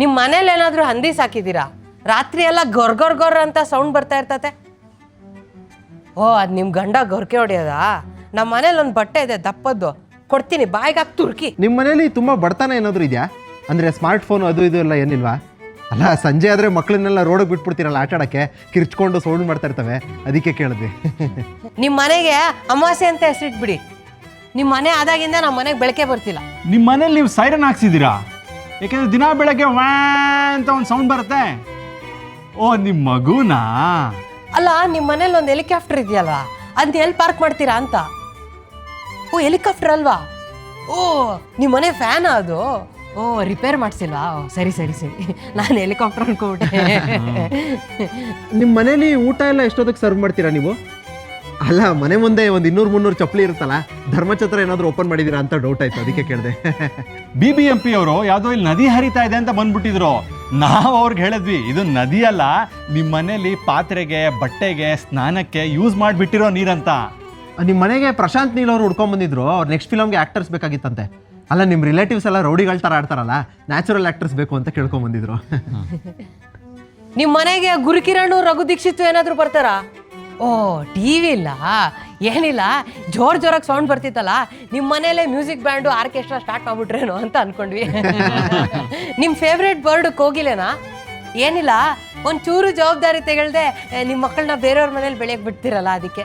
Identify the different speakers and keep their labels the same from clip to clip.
Speaker 1: ನಿಮ್ಮ ಮನೇಲಿ ಏನಾದರೂ ಹಂದಿ ಸಾಕಿದ್ದೀರಾ? ರಾತ್ರಿ ಎಲ್ಲ ಗೊರ್ ಗೊರ್ ಗೊರ್ ಅಂತ ಸೌಂಡ್ ಬರ್ತಾ ಇರ್ತತೆ. ಓ, ಅದು ನಿಮ್ಮ ಗಂಡ ಗೊರ್ಕೆ ಹೊಡೆಯೋದಾ? ನಮ್ಮ ಮನೇಲಿ ಒಂದು ಬಟ್ಟೆ ಇದೆ ದಪ್ಪದ್ದು, ಕೊಡ್ತೀನಿ, ಬಾಯಿಗೆ ಹಾಕಿ ತುರ್ಕಿ.
Speaker 2: ನಿಮ್ಮ ಮನೇಲಿ ತುಂಬ ಬಡತನ ಏನಾದರೂ ಇದೆಯಾ? ಅಂದರೆ ಸ್ಮಾರ್ಟ್ ಫೋನ್ ಅದು ಇದು ಎಲ್ಲ ಏನಿಲ್ವಾ? ಅಲ್ಲ, ಸಂಜೆ ಆದರೆ ಮಕ್ಕಳನ್ನೆಲ್ಲ ರೋಡಿಗೆ ಬಿಟ್ಬಿಡ್ತೀರಲ್ಲ ಆಟ ಆಡೋಕ್ಕೆ, ಕಿರ್ಚ್ಕೊಂಡು ಸೌಂಡ್ ಮಾಡ್ತಾ ಇರ್ತವೆ, ಅದಕ್ಕೆ ಕೇಳಿದ್ವಿ.
Speaker 1: ನಿಮ್ಮ ಮನೆಗೆ ಅಮಾವಾಸ್ಯೆ ಅಂತ ಹೆಸರಿಟ್ಬಿಡಿ. ನಿಮ್ಮ ಮನೆ ಆದಾಗಿಂದ ನಮ್ಮ ಮನೆಗೆ ಬೆಳಕೆ ಬರ್ತಿಲ್ಲ.
Speaker 3: ನಿಮ್ಮ ಮನೇಲಿ ನೀವು ಸೈರನ್ ಹಾಕ್ಸಿದ್ದೀರಾ? ಯಾಕೆಂದ್ರೆ ದಿನ ಬೆಳಗ್ಗೆ ವ್ಯಾ ಅಂತ ಒಂದು ಸೌಂಡ್ ಬರುತ್ತೆ. ಓ, ನಿಮ್ಮ ಮಗುನಾ?
Speaker 1: ಅಲ್ಲ, ನಿಮ್ಮ ಮನೇಲಿ ಒಂದು ಹೆಲಿಕಾಪ್ಟರ್ ಇದೆಯಲ್ವಾ, ಅದನ್ನ ಎಲ್ಲಿ ಪಾರ್ಕ್ ಮಾಡ್ತೀರಾ ಅಂತ. ಓ, ಹೆಲಿಕಾಪ್ಟರ್ ಅಲ್ವಾ? ಓ, ನಿಮ್ಮ ಮನೆ ಫ್ಯಾನ್ ಅದು? ಓ, ರಿಪೇರ್ ಮಾಡಿಸಿಲ್ವಾ? ಸರಿ ಸರಿ ಸರಿ, ನಾನು ಹೆಲಿಕಾಪ್ಟರ್ ಅನ್ಕೋಬಿಟ್ಟೆ.
Speaker 2: ನಿಮ್ಮ ಮನೇಲಿ ಊಟ ಎಲ್ಲ ಎಷ್ಟೊತ್ತಿಗೆ ಸರ್ವ್ ಮಾಡ್ತೀರಾ ನೀವು? ಅಲ್ಲ, ಮನೆ ಮುಂದೆ ಒಂದು 200-300 ಚಪ್ಪಲಿ ಇರುತ್ತಲ್ಲ, ಧರ್ಮಛತ್ರ ಏನಾದರೂ ಓಪನ್ ಮಾಡಿದ್ದೀರಾ ಅಂತ ಡೌಟ್ ಆಯ್ತು, ಅದಕ್ಕೆ ಕೇಳಿದೆ.
Speaker 3: BBMP ಅವರು ಯಾವುದೋ ಇಲ್ಲಿ ನದಿ ಹರಿತಾ ಇದೆ ಅಂತ ಬಂದ್ಬಿಟ್ಟಿದ್ರು. ನಾವು ಅವ್ರಿಗೆ ಹೇಳಿದ್ವಿ, ಇದು ನದಿ ಅಲ್ಲ, ನಿಮ್ಮ ಮನೇಲಿ ಪಾತ್ರೆಗೆ, ಬಟ್ಟೆಗೆ, ಸ್ನಾನಕ್ಕೆ ಯೂಸ್ ಮಾಡಿಬಿಟ್ಟಿರೋ ನೀರಂತ.
Speaker 2: ನಿಮ್ಮ ಮನೆಗೆ ಪ್ರಶಾಂತ್ ನೀಲ್ ಅವರು ಹುಡ್ಕೊಂಡ್ಬಂದಿದ್ರು. ಅವ್ರು ನೆಕ್ಸ್ಟ್ ಫಿಲಮ್ಗೆ ಆ್ಯಕ್ಟರ್ಸ್ ಬೇಕಾಗಿತ್ತಂತೆ. ಅಲ್ಲ, ನಿಮ್ಮ ರಿಲೇಟಿವ್ಸ್ ಎಲ್ಲ ರೌಡಿಗಳ ಥರ ಆಡ್ತಾರಲ್ಲ, ನ್ಯಾಚುರಲ್ ಆ್ಯಕ್ಟರ್ಸ್ ಬೇಕು ಅಂತ ಕೇಳ್ಕೊಂಬಂದಿದ್ರು.
Speaker 1: ನಿಮ್ಮ ಮನೆಗೆ ಗುರುಕಿರಣ್, ರಘು ದೀಕ್ಷಿತ್ ಏನಾದರೂ ಬರ್ತಾರಾ? ಓ, ಟಿವಿ ಇಲ್ಲ, ಏನಿಲ್ಲ, ಜೋರಾಗಿ ಸೌಂಡ್ ಬರ್ತಿತ್ತಲ್ಲ, ನಿಮ್ಮ ಮನೇಲೆ ಮ್ಯೂಸಿಕ್ ಬ್ಯಾಂಡು, ಆರ್ಕೆಸ್ಟ್ರಾ ಸ್ಟಾರ್ಟ್ ಮಾಡ್ಬಿಟ್ರೇನೋ ಅಂತ ಅನ್ಕೊಂಡ್ವಿ. ನಿಮ್ಮ ಫೇವ್ರೇಟ್ ಬರ್ಡ್ ಕೋಗಿಲೆನಾ? ಏನಿಲ್ಲ, ಒಂಚೂರು ಜವಾಬ್ದಾರಿ ತೆಗೆಳ್ದೆ ನಿಮ್ಮ ಮಕ್ಕಳನ್ನ ಬೇರೆಯವ್ರ ಮನೇಲಿ ಬೆಳೆಯಕ್ಕೆ ಬಿಡ್ತಿರಲ್ಲ, ಅದಕ್ಕೆ.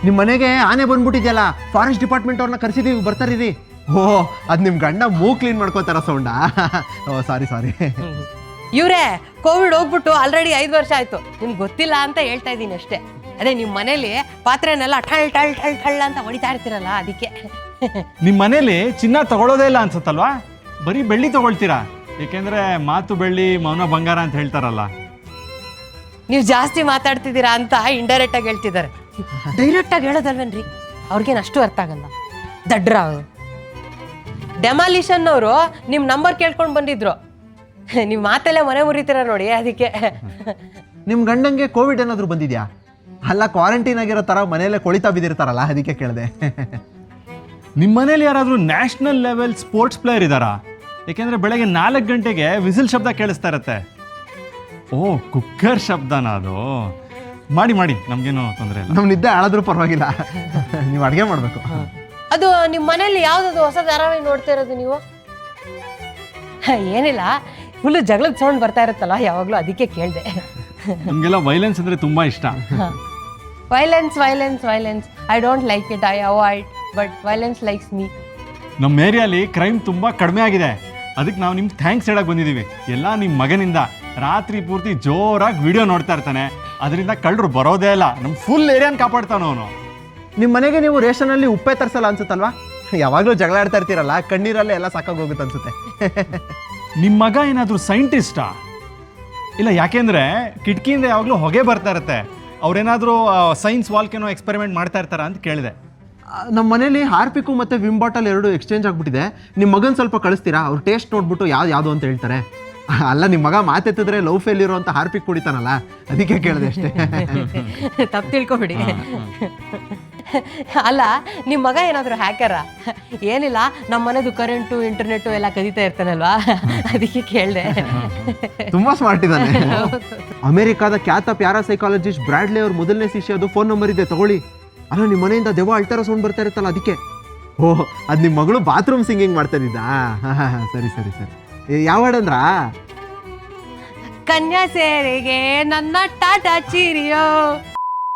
Speaker 2: ನಿಮ್ಮ ಮನೆಗೆ ಆನೆ ಬಂದ್ಬಿಟ್ಟಿದ್ಯಲ್ಲ, ಫಾರೆಸ್ಟ್ ಡಿಪಾರ್ಟ್ಮೆಂಟ್ ಅವ್ರನ್ನ ಕರೆಸಿದೀವಿ, ಬರ್ತಾರಿರಿ. ಓ, ಅದು ನಿಮ್ಮ ಗಂಡ ಮೂಗ್ ಕ್ಲೀನ್ ಮಾಡ್ಕೋತಾರ ಸೌಂಡಾ? ಓ, ಸಾರಿ.
Speaker 1: ಇವ್ರೇ, ಕೋವಿಡ್ ಹೋಗ್ಬಿಟ್ಟು ಆಲ್ರೆಡಿ 5 ವರ್ಷ ಆಯ್ತು, ನಿಮ್ಗೆ ಗೊತ್ತಿಲ್ಲ ಅಂತ ಹೇಳ್ತಾ ಇದ್ದೀನಿ ಅಷ್ಟೇ. ಅದೇ ನಿಮ್ಮ ಮನೇಲಿ ಪಾತ್ರೆನೆಲ್ಲ ಠಳ್ ಠಳ್ ಠಳ್ ಠಳ್ ಅಂತ ಹೊಡಿತಾ ಇರ್ತೀರಲ್ಲ, ಅದಕ್ಕೆ.
Speaker 3: ನಿಮ್ಮ ಮನೇಲಿ ಚಿನ್ನ ತಗೊಳ್ಳೋದೇ ಇಲ್ಲ ಅನ್ಸುತ್ತಲ್ವಾ? ಬರೀ ಬೆಳ್ಳಿ ತಗೊಳ್ತೀರಾ? ಏಕೆಂದ್ರೆ ಮಾತು ಬೆಳ್ಳಿ, ಮೌನ ಬಂಗಾರ ಅಂತ ಹೇಳ್ತಾರಲ್ಲ.
Speaker 1: ನೀವು ಜಾಸ್ತಿ ಮಾತಾಡ್ತಿದ್ದೀರಾ ಅಂತ ಇಂಡೈರೆಕ್ಟ್ ಆಗಿ ಹೇಳ್ತಿದ್ದಾರೆ. ಡೈರೆಕ್ಟ್ ಆಗಿ ಹೇಳೋದಲ್ವೇನ್ರಿ? ಅವ್ರಿಗೇನು ಅಷ್ಟು ಅರ್ಥ ಆಗಲ್ಲ, ದಡ್ರ ಅವರು. ಡೆಮಾಲಿಷನ್ ಅವರು ನಿಮ್ಮ ನಂಬರ್ ಕೇಳ್ಕೊಂಡು ಬಂದಿದ್ರು, ನೀವು ಮಾತೆಲ್ಲ ಮನೆ ಮುರಿತೀರ ನೋಡಿ, ಅದಕ್ಕೆ.
Speaker 2: ನಿಮ್ಮ ಗಂಡಂಗೆ ಕೋವಿಡ್ ಏನಾದರೂ ಬಂದಿದ್ಯಾ? ಅಲ್ಲ, ಕ್ವಾರಂಟೈನ್ ಆಗಿರೋ ಥರ ಮನೆಯಲ್ಲೇ ಕೊಳಿತಾ ಬಿದ್ದಿರ್ತಾರಲ್ಲ, ಅದಕ್ಕೆ ಕೇಳಿದೆ.
Speaker 3: ನಿಮ್ಮ ಮನೇಲಿ ಯಾರಾದರೂ ನ್ಯಾಷನಲ್ ಲೆವೆಲ್ ಸ್ಪೋರ್ಟ್ಸ್ ಪ್ಲೇಯರ್ ಇದ್ದಾರಾ? ಏಕೆಂದರೆ ಬೆಳಗ್ಗೆ 4 ಗಂಟೆಗೆ ವಿಸಿಲ್ ಶಬ್ದ ಕೇಳಿಸ್ತಾ ಇರತ್ತೆ. ಓ, ಕುಕ್ಕರ್ ಶಬ್ದನಾ ಅದು? ಮಾಡಿ, ನಮಗೇನು ತೊಂದರೆ ಇಲ್ಲ.
Speaker 2: ನಮ್ಮ ನಿದ್ದೆ ಹಾಳಾದ್ರೂ ಪರವಾಗಿಲ್ಲ, ನೀವು ಅಡುಗೆ ಮಾಡಬೇಕು.
Speaker 1: ಅದು ನಿಮ್ಮ ಮನೇಲಿ ಯಾವುದದು ಹೊಸ ಧಾರಾವಾಹಿ ನೋಡ್ತಾ ಇರೋದು ನೀವು? ಏನಿಲ್ಲ, ಫುಲ್ಲು ಜಗಳದ ಸೌಂಡ್ ಬರ್ತಾ ಇರುತ್ತಲ್ಲ ಯಾವಾಗಲೂ, ಅದಕ್ಕೆ ಕೇಳಿದೆ.
Speaker 3: ನಮಗೆಲ್ಲ ವೈಲೆನ್ಸ್ ಅಂದರೆ ತುಂಬ ಇಷ್ಟ.
Speaker 1: Violence I don't like it, I avoid, but violence likes me.
Speaker 3: ನಮ್ಮ ಏರಿಯಾಲಿ ಕ್ರೈಮ್ ತುಂಬ ಕಡಿಮೆ ಆಗಿದೆ, ಅದಕ್ಕೆ ನಾವು ನಿಮ್ಗೆ ಥ್ಯಾಂಕ್ಸ್ ಹೇಳಕ್ಕೆ ಬಂದಿದ್ದೀವಿ. ಎಲ್ಲ ನಿಮ್ಮ ಮಗನಿಂದ. ರಾತ್ರಿ ಪೂರ್ತಿ ಜೋರಾಗಿ ವಿಡಿಯೋ ನೋಡ್ತಾ ಇರ್ತಾನೆ, ಅದರಿಂದ ಕಳ್ಳರು ಬರೋದೇ ಇಲ್ಲ. ನಮ್ಮ ಫುಲ್ ಏರಿಯಾನ ಕಾಪಾಡ್ತಾನೆ ಅವನು.
Speaker 2: ನಿಮ್ಮ ಮನೆಗೆ ನೀವು ರೇಷನಲ್ಲಿ ಉಪ್ಪೇ ತರಿಸಲ್ಲ ಅನ್ಸುತ್ತಲ್ವಾ? ಯಾವಾಗಲೂ ಜಗಳ ಆಡ್ತಾ ಇರ್ತೀರಲ್ಲ, ಕಣ್ಣೀರಲ್ಲೇ ಎಲ್ಲ ಸಾಕಾಗೋಗುತ್ತೆ ಅನ್ಸುತ್ತೆ.
Speaker 3: ನಿಮ್ಮ ಮಗ ಏನಾದರೂ ಸೈಂಟಿಸ್ಟಾ? ಇಲ್ಲ, ಯಾಕೆಂದರೆ ಕಿಟಕಿಯಿಂದ ಯಾವಾಗಲೂ ಹೊಗೆ ಬರ್ತಾ ಇರುತ್ತೆ. ಅವ್ರೇನಾದರೂ ಸೈನ್ಸ್ ವಾಲ್ಕೇನೋ ಎಕ್ಸ್ಪೆರಿಮೆಂಟ್ ಮಾಡ್ತಾ ಇರ್ತಾರ ಅಂತ ಕೇಳಿದೆ.
Speaker 2: ನಮ್ಮ ಮನೇಲಿ ಹಾರ್ಪಿಕು ಮತ್ತು ವಿಮ್ ಬಾಟಲ್ 2 ಎಕ್ಸ್ಚೇಂಜ್ ಆಗಿಬಿಟ್ಟಿದೆ. ನಿಮ್ಮ ಮಗನ ಸ್ವಲ್ಪ ಕಳಿಸ್ತೀರಾ? ಅವ್ರು ಟೇಸ್ಟ್ ನೋಡ್ಬಿಟ್ಟು ಯಾವುದು ಅಂತ ಹೇಳ್ತಾರೆ. ಅಲ್ಲ, ನಿಮ್ಮ ಮಗ ಮಾತೆತ್ತಿದ್ರೆ ಲವ್ ಫೇಲ್ ಇರೋ ಅಂತ ಹಾರ್ಪಿಕ್ ಕುಡಿತಾನಲ್ಲ, ಅದಕ್ಕೆ ಕೇಳಿದೆ ಅಷ್ಟೇ.
Speaker 1: ತಪ್ಪು ತಿಳ್ಕೊಬಿಡಿ. ಅಲ್ಲ, ನಿಮ್ಮ ಮಗ ಏನಾದರೂ ಹ್ಯಾಕರ? ಏನಿಲ್ಲ, ನಮ್ಮ ಮನೆದು ಕರೆಂಟು, ಇಂಟರ್ನೆಟ್ಟು ಎಲ್ಲ ಕದೀತಾ ಇರ್ತಾನಲ್ವಾ, ಅದಕ್ಕೆ ಕೇಳಿದೆ.
Speaker 2: ತುಂಬಾ ಸ್ಮಾರ್ಟ್ ಇದ್ದಾನೆ. ಅಮೆರಿಕಾದ ಖ್ಯಾತ ಪ್ಯಾರಾಸೈಕಾಲಜಿಸ್ಟ್ ಬ್ರಾಡ್ಲಿ ಅವ್ರ ಮೊದಲನೇ ಶಿಷ್ಯದು ಫೋನ್ ನಂಬರ್ ಇದೆ, ತಗೊಳ್ಳಿ. ಅಲ್ಲ, ನಿಮ್ಮ ಮನೆಯಿಂದ ದೆವ್ವ ಅಳ್ತಾರ ಸೌಂಡ್ ಬರ್ತಾ ಇರುತ್ತಲ್ಲ, ಅದಕ್ಕೆ. ಓಹ್, ಅದು ನಿಮ್ಮ ಮಗಳು ಬಾತ್ರೂಮ್ ಸಿಂಗಿಂಗ್ ಮಾಡ್ತಾ ಇದ್ದ? ಸರಿ. ಯಾವ ಹಾಡಂದ್ರ?
Speaker 1: ಕನ್ಯಾ ಸೇರಿಗೆ ನನ್ನ ಟಾಟಾ ಚೀರಿಯೋ.